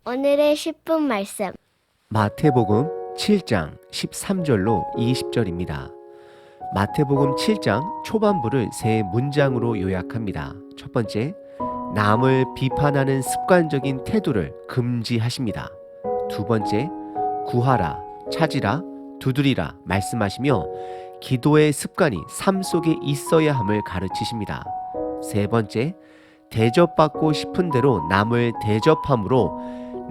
오늘의 10분 말씀. 마태복음 7장 13절로 20절입니다. 마태복음 7장 초반부를 세 문장으로 요약합니다. 첫 번째, 남을 비판하는 습관적인 태도를 금지하십니다. 두 번째, 구하라, 찾으라, 두드리라 말씀하시며 기도의 습관이 삶 속에 있어야 함을 가르치십니다. 세 번째, 대접받고 싶은 대로 남을 대접함으로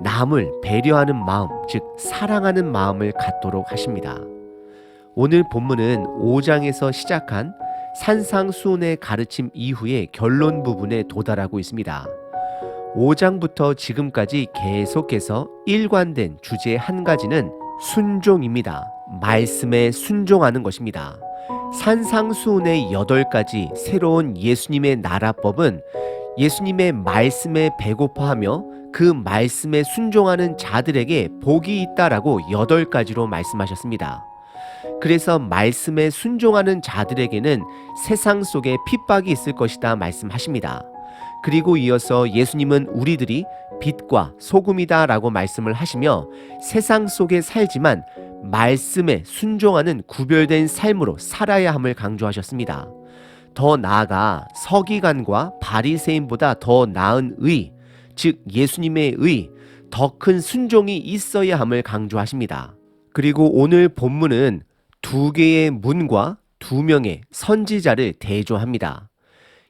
남을 배려하는 마음, 즉 사랑하는 마음을 갖도록 하십니다. 오늘 본문은 5장에서 시작한 산상수훈의 가르침 이후의 결론 부분에 도달하고 있습니다. 5장부터 지금까지 계속해서 일관된 주제 한 가지는 순종입니다. 말씀에 순종하는 것입니다. 산상수훈의 8가지 새로운 예수님의 나라법은 예수님의 말씀에 배고파하며 그 말씀에 순종하는 자들에게 복이 있다라고 8가지로 말씀하셨습니다. 그래서 말씀에 순종하는 자들에게는 세상 속에 핍박이 있을 것이다 말씀하십니다. 그리고 이어서 예수님은 우리들이 빛과 소금이다 라고 말씀을 하시며 세상 속에 살지만 말씀에 순종하는 구별된 삶으로 살아야 함을 강조하셨습니다. 더 나아가 서기관과 바리새인보다 더 나은 의, 즉 예수님의 의, 더 큰 순종이 있어야 함을 강조하십니다. 그리고 오늘 본문은 2개의 문과 2명의 선지자를 대조합니다.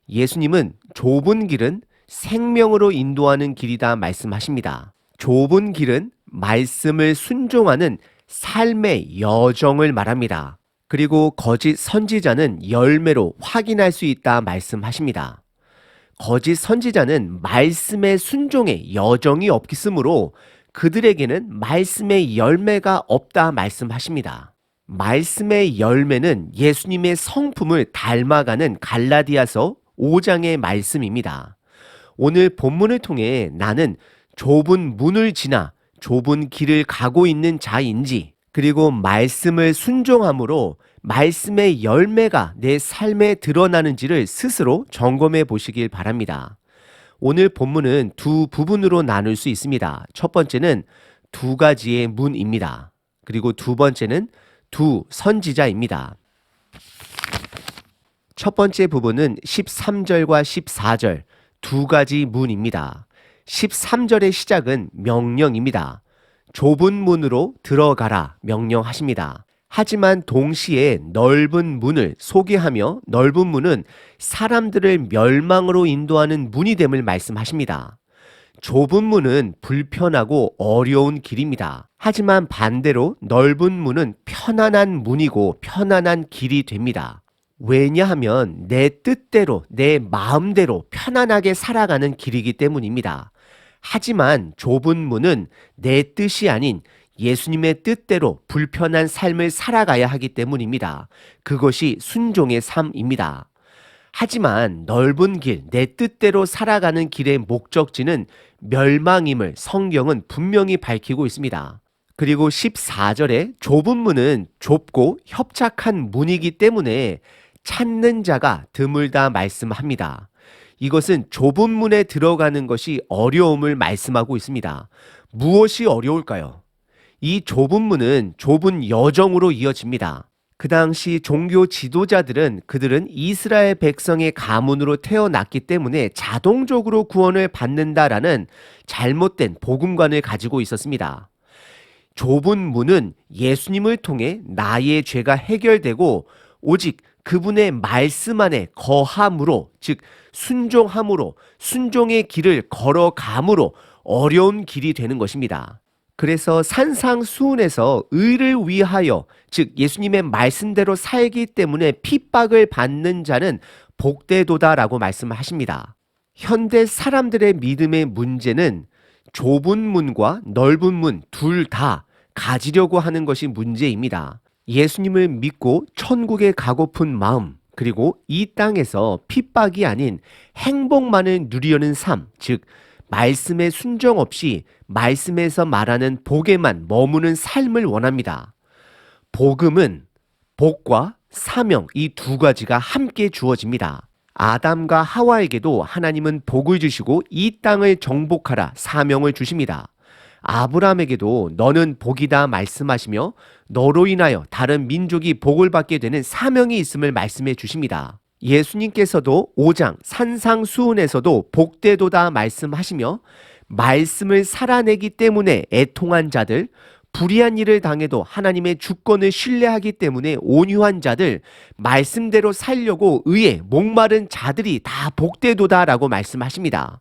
예수님은 좁은 길은 생명으로 인도하는 길이다 말씀하십니다. 좁은 길은 말씀을 순종하는 삶의 여정을 말합니다. 그리고 거짓 선지자는 열매로 확인할 수 있다 말씀하십니다. 거짓 선지자는 말씀의 순종에 여정이 없으므로 그들에게는 말씀의 열매가 없다 말씀하십니다. 말씀의 열매는 예수님의 성품을 닮아가는 갈라디아서 5장의 말씀입니다. 오늘 본문을 통해 나는 좁은 문을 지나 좁은 길을 가고 있는 자인지, 그리고 말씀을 순종함으로 말씀의 열매가 내 삶에 드러나는지를 스스로 점검해 보시길 바랍니다. 오늘 본문은 2 부분으로 나눌 수 있습니다. 첫 번째는 2가지의 문입니다. 그리고 2번째는 2 선지자입니다. 첫 번째 부분은 13절과 14절 2가지 문입니다. 13절의 시작은 명령입니다. 좁은 문으로 들어가라 명령하십니다. 하지만 동시에 넓은 문을 소개하며 넓은 문은 사람들을 멸망으로 인도하는 문이 됨을 말씀하십니다. 좁은 문은 불편하고 어려운 길입니다. 하지만 반대로 넓은 문은 편안한 문이고 편안한 길이 됩니다. 왜냐하면 내 뜻대로 내 마음대로 편안하게 살아가는 길이기 때문입니다. 하지만 좁은 문은 내 뜻이 아닌 예수님의 뜻대로 불편한 삶을 살아가야 하기 때문입니다. 그것이 순종의 삶입니다. 하지만 넓은 길, 내 뜻대로 살아가는 길의 목적지는 멸망임을 성경은 분명히 밝히고 있습니다. 그리고 14절에 좁은 문은 좁고 협착한 문이기 때문에 찾는 자가 드물다 말씀합니다. 이것은 좁은 문에 들어가는 것이 어려움을 말씀하고 있습니다. 무엇이 어려울까요? 이 좁은 문은 좁은 여정으로 이어집니다. 그 당시 종교 지도자들은 그들은 이스라엘 백성의 가문으로 태어났기 때문에 자동적으로 구원을 받는다라는 잘못된 복음관을 가지고 있었습니다. 좁은 문은 예수님을 통해 나의 죄가 해결되고 오직 그분의 말씀 안에 거함으로, 즉 순종함으로, 순종의 길을 걸어감으로 어려운 길이 되는 것입니다. 그래서 산상수훈에서 의를 위하여, 즉 예수님의 말씀대로 살기 때문에 핍박을 받는 자는 복되도다라고 말씀을 하십니다. 현대 사람들의 믿음의 문제는 좁은 문과 넓은 문 둘 다 가지려고 하는 것이 문제입니다. 예수님을 믿고 천국에 가고픈 마음, 그리고 이 땅에서 핍박이 아닌 행복만을 누리려는 삶, 즉 말씀에 순종 없이 말씀에서 말하는 복에만 머무는 삶을 원합니다. 복음은 복과 사명 이 2가지가 함께 주어집니다. 아담과 하와에게도 하나님은 복을 주시고 이 땅을 정복하라 사명을 주십니다. 아브라함에게도 너는 복이다 말씀하시며 너로 인하여 다른 민족이 복을 받게 되는 사명이 있음을 말씀해 주십니다. 예수님께서도 5장 산상수훈에서도 복되도다 말씀하시며 말씀을 살아내기 때문에 애통한 자들, 불의한 일을 당해도 하나님의 주권을 신뢰하기 때문에 온유한 자들, 말씀대로 살려고 의에 목마른 자들이 다 복되도다라고 말씀하십니다.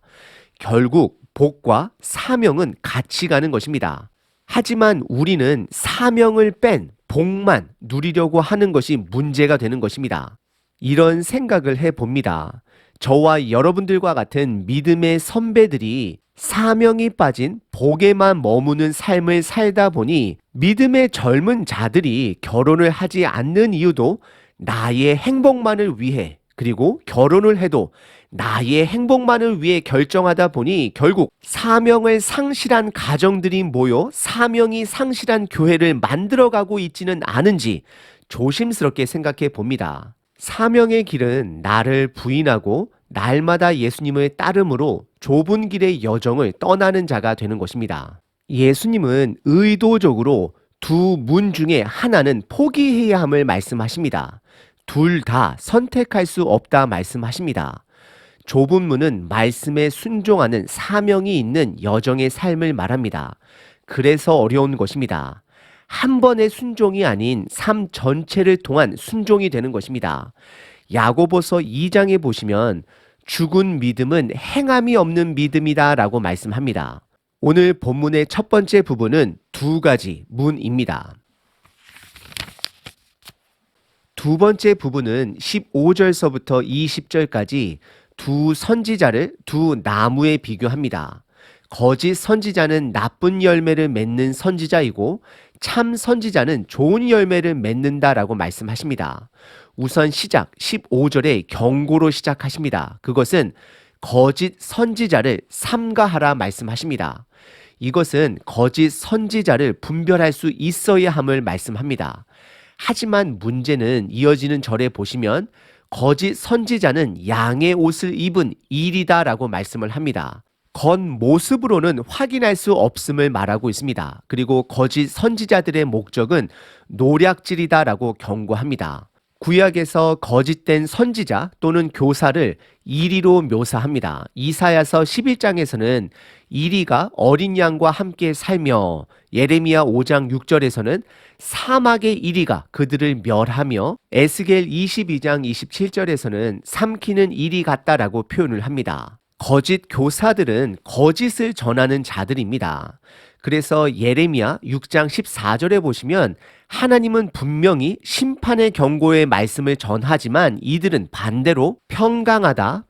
결국 복과 사명은 같이 가는 것입니다. 하지만 우리는 사명을 뺀 복만 누리려고 하는 것이 문제가 되는 것입니다. 이런 생각을 해봅니다. 저와 여러분들과 같은 믿음의 선배들이 사명이 빠진 복에만 머무는 삶을 살다 보니 믿음의 젊은 자들이 결혼을 하지 않는 이유도 나의 행복만을 위해, 그리고 결혼을 해도 나의 행복만을 위해 결정하다 보니 결국 사명을 상실한 가정들이 모여 사명이 상실한 교회를 만들어가고 있지는 않은지 조심스럽게 생각해 봅니다. 사명의 길은 나를 부인하고 날마다 예수님을 따름으로 좁은 길의 여정을 떠나는 자가 되는 것입니다. 예수님은 의도적으로 두 문 중에 하나는 포기해야 함을 말씀하십니다. 둘 다 선택할 수 없다 말씀하십니다. 좁은 문은 말씀에 순종하는 사명이 있는 여정의 삶을 말합니다. 그래서 어려운 것입니다. 한 번의 순종이 아닌 삶 전체를 통한 순종이 되는 것입니다. 야고보서 2장에 보시면 죽은 믿음은 행함이 없는 믿음이다 라고 말씀합니다. 오늘 본문의 첫 번째 부분은 두 가지 문입니다. 두 번째 부분은 15절서부터 20절까지 두 선지자를 두 나무에 비교합니다. 거짓 선지자는 나쁜 열매를 맺는 선지자이고 참 선지자는 좋은 열매를 맺는다라고 말씀하십니다. 우선 시작 15절에 경고로 시작하십니다. 그것은 거짓 선지자를 삼가하라 말씀하십니다. 이것은 거짓 선지자를 분별할 수 있어야 함을 말씀합니다. 하지만 문제는 이어지는 절에 보시면 거짓 선지자는 양의 옷을 입은 일이다라고 말씀을 합니다. 겉모습으로는 확인할 수 없음을 말하고 있습니다. 그리고 거짓 선지자들의 목적은 노략질이다라고 경고합니다. 구약에서 거짓된 선지자 또는 교사를 이리로 묘사합니다. 이사야서 11장에서는 이리가 어린 양과 함께 살며, 예레미야 5장 6절에서는 사막의 이리가 그들을 멸하며, 에스겔 22장 27절에서는 삼키는 이리 같다라고 표현을 합니다. 거짓 교사들은 거짓을 전하는 자들입니다. 그래서 예레미야 6장 14절에 보시면 하나님은 분명히 심판의 경고의 말씀을 전하지만 이들은 반대로 평강하다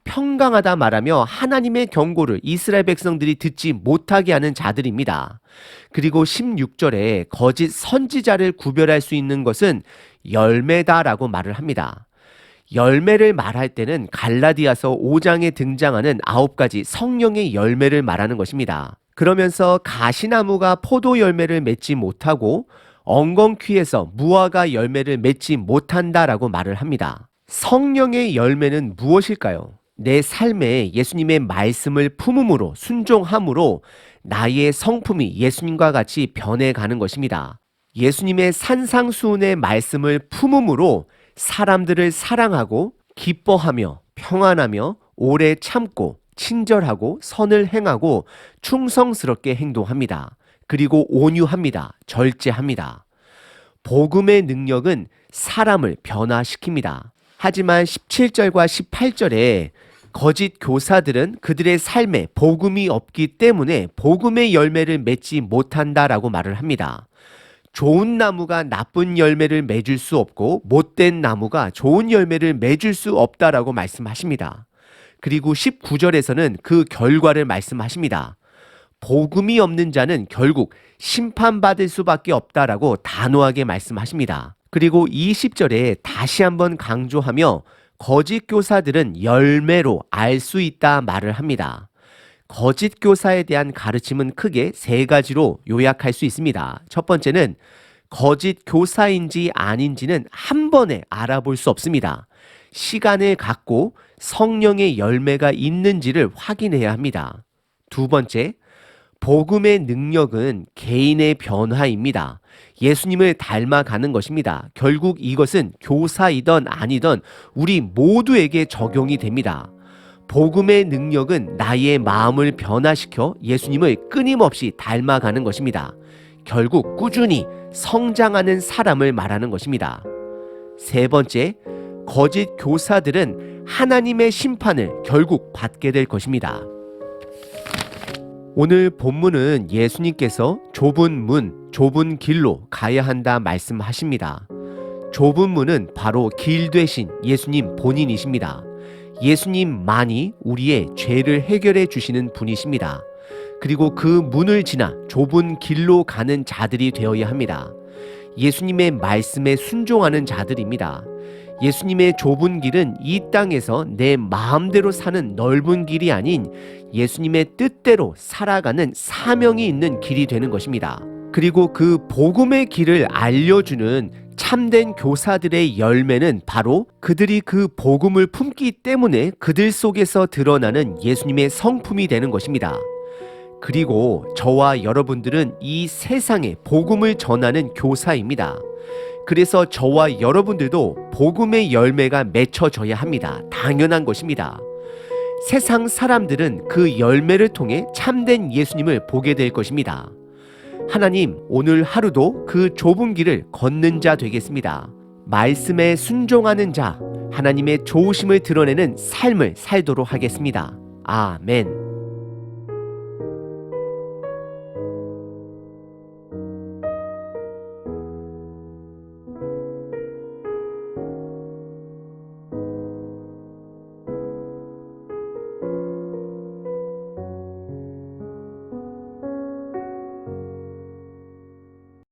말하며 하나님의 경고를 이스라엘 백성들이 듣지 못하게 하는 자들입니다. 그리고 16절에 거짓 선지자를 구별할 수 있는 것은 열매다라고 말을 합니다. 열매를 말할 때는 갈라디아서 5장에 등장하는 9가지 성령의 열매를 말하는 것입니다. 그러면서 가시나무가 포도 열매를 맺지 못하고 엉겅퀴에서 무화과 열매를 맺지 못한다라고 말을 합니다. 성령의 열매는 무엇일까요? 내 삶에 예수님의 말씀을 품음으로 순종함으로 나의 성품이 예수님과 같이 변해가는 것입니다. 예수님의 산상수훈의 말씀을 품음으로 사람들을 사랑하고 기뻐하며 평안하며 오래 참고 친절하고 선을 행하고 충성스럽게 행동합니다. 그리고 온유합니다. 절제합니다. 복음의 능력은 사람을 변화시킵니다. 하지만 17절과 18절에 거짓 교사들은 그들의 삶에 복음이 없기 때문에 복음의 열매를 맺지 못한다라고 말을 합니다. 좋은 나무가 나쁜 열매를 맺을 수 없고 못된 나무가 좋은 열매를 맺을 수 없다라고 말씀하십니다. 그리고 19절에서는 그 결과를 말씀하십니다. 복음이 없는 자는 결국 심판받을 수밖에 없다라고 단호하게 말씀하십니다. 그리고 20절에 다시 한번 강조하며 거짓 교사들은 열매로 알 수 있다 말을 합니다. 거짓 교사에 대한 가르침은 크게 3가지로 요약할 수 있습니다. 첫 번째는 거짓 교사인지 아닌지는 한 번에 알아볼 수 없습니다. 시간을 갖고 성령의 열매가 있는지를 확인해야 합니다. 두 번째, 복음의 능력은 개인의 변화입니다. 예수님을 닮아가는 것입니다. 결국 이것은 교사이든 아니든 우리 모두에게 적용이 됩니다. 복음의 능력은 나의 마음을 변화시켜 예수님을 끊임없이 닮아가는 것입니다. 결국 꾸준히 성장하는 사람을 말하는 것입니다. 세 번째, 거짓 교사들은 하나님의 심판을 결국 받게 될 것입니다. 오늘 본문은 예수님께서 좁은 문, 좁은 길로 가야 한다 말씀하십니다. 좁은 문은 바로 길 되신 예수님 본인이십니다. 예수님만이 우리의 죄를 해결해 주시는 분이십니다. 그리고 그 문을 지나 좁은 길로 가는 자들이 되어야 합니다. 예수님의 말씀에 순종하는 자들입니다. 예수님의 좁은 길은 이 땅에서 내 마음대로 사는 넓은 길이 아닌 예수님의 뜻대로 살아가는 사명이 있는 길이 되는 것입니다. 그리고 그 복음의 길을 알려주는 참된 교사들의 열매는 바로 그들이 그 복음을 품기 때문에 그들 속에서 드러나는 예수님의 성품이 되는 것입니다. 그리고 저와 여러분들은 이 세상에 복음을 전하는 교사입니다. 그래서 저와 여러분들도 복음의 열매가 맺혀져야 합니다. 당연한 것입니다. 세상 사람들은 그 열매를 통해 참된 예수님을 보게 될 것입니다. 하나님, 오늘 하루도 그 좁은 길을 걷는 자 되겠습니다. 말씀에 순종하는 자, 하나님의 좋으심을 드러내는 삶을 살도록 하겠습니다. 아멘.